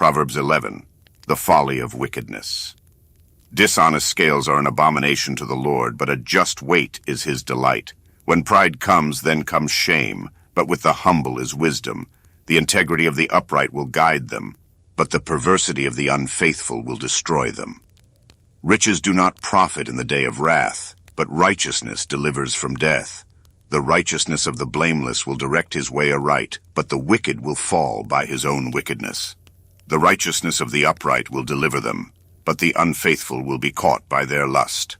Proverbs 11, the folly of wickedness. Dishonest scales are an abomination to the Lord, but a just weight is his delight. When pride comes, then comes shame, but with the humble is wisdom. The integrity of the upright will guide them, but the perversity of the unfaithful will destroy them. Riches do not profit in the day of wrath, but righteousness delivers from death. The righteousness of the blameless will direct his way aright, but the wicked will fall by his own wickedness. The righteousness of the upright will deliver them, but the unfaithful will be caught by their lust.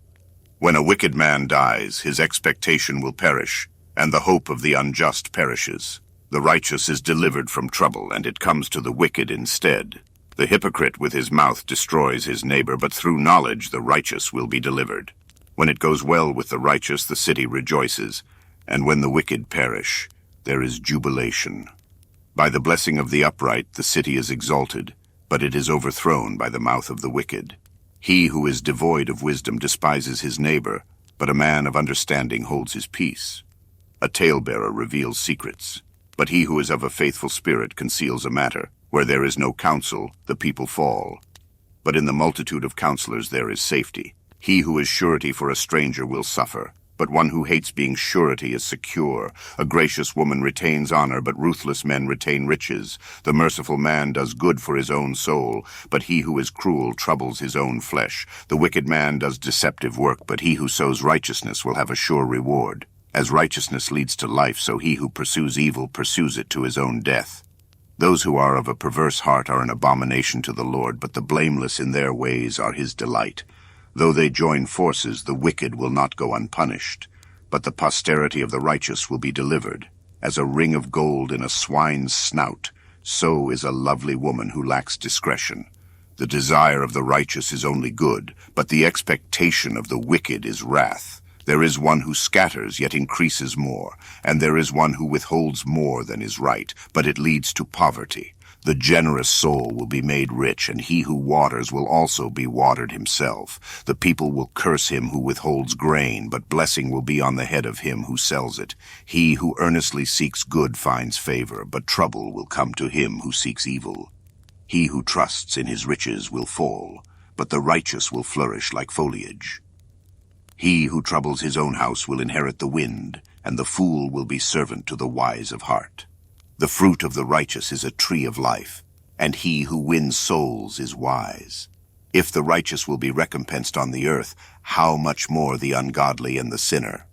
When a wicked man dies, his expectation will perish, and the hope of the unjust perishes. The righteous is delivered from trouble, and it comes to the wicked instead. The hypocrite with his mouth destroys his neighbor, but through knowledge the righteous will be delivered. When it goes well with the righteous, the city rejoices, and when the wicked perish, there is jubilation. By the blessing of the upright the city is exalted, but it is overthrown by the mouth of the wicked. He who is devoid of wisdom despises his neighbor, but a man of understanding holds his peace. A talebearer reveals secrets, but he who is of a faithful spirit conceals a matter. Where there is no counsel, the people fall. But in the multitude of counselors there is safety. He who is surety for a stranger will suffer, but one who hates being surety is secure. A gracious woman retains honor, but ruthless men retain riches. The merciful man does good for his own soul, but he who is cruel troubles his own flesh. The wicked man does deceptive work, but he who sows righteousness will have a sure reward. As righteousness leads to life, so he who pursues evil pursues it to his own death. Those who are of a perverse heart are an abomination to the Lord, but the blameless in their ways are his delight. Though they join forces, the wicked will not go unpunished, but the posterity of the righteous will be delivered. As a ring of gold in a swine's snout, so is a lovely woman who lacks discretion. The desire of the righteous is only good, but the expectation of the wicked is wrath. There is one who scatters, yet increases more, and there is one who withholds more than is right, but it leads to poverty. The generous soul will be made rich, and he who waters will also be watered himself. The people will curse him who withholds grain, but blessing will be on the head of him who sells it. He who earnestly seeks good finds favor, but trouble will come to him who seeks evil. He who trusts in his riches will fall, but the righteous will flourish like foliage. He who troubles his own house will inherit the wind, and the fool will be servant to the wise of heart. The fruit of the righteous is a tree of life, and he who wins souls is wise. If the righteous will be recompensed on the earth, how much more the ungodly and the sinner?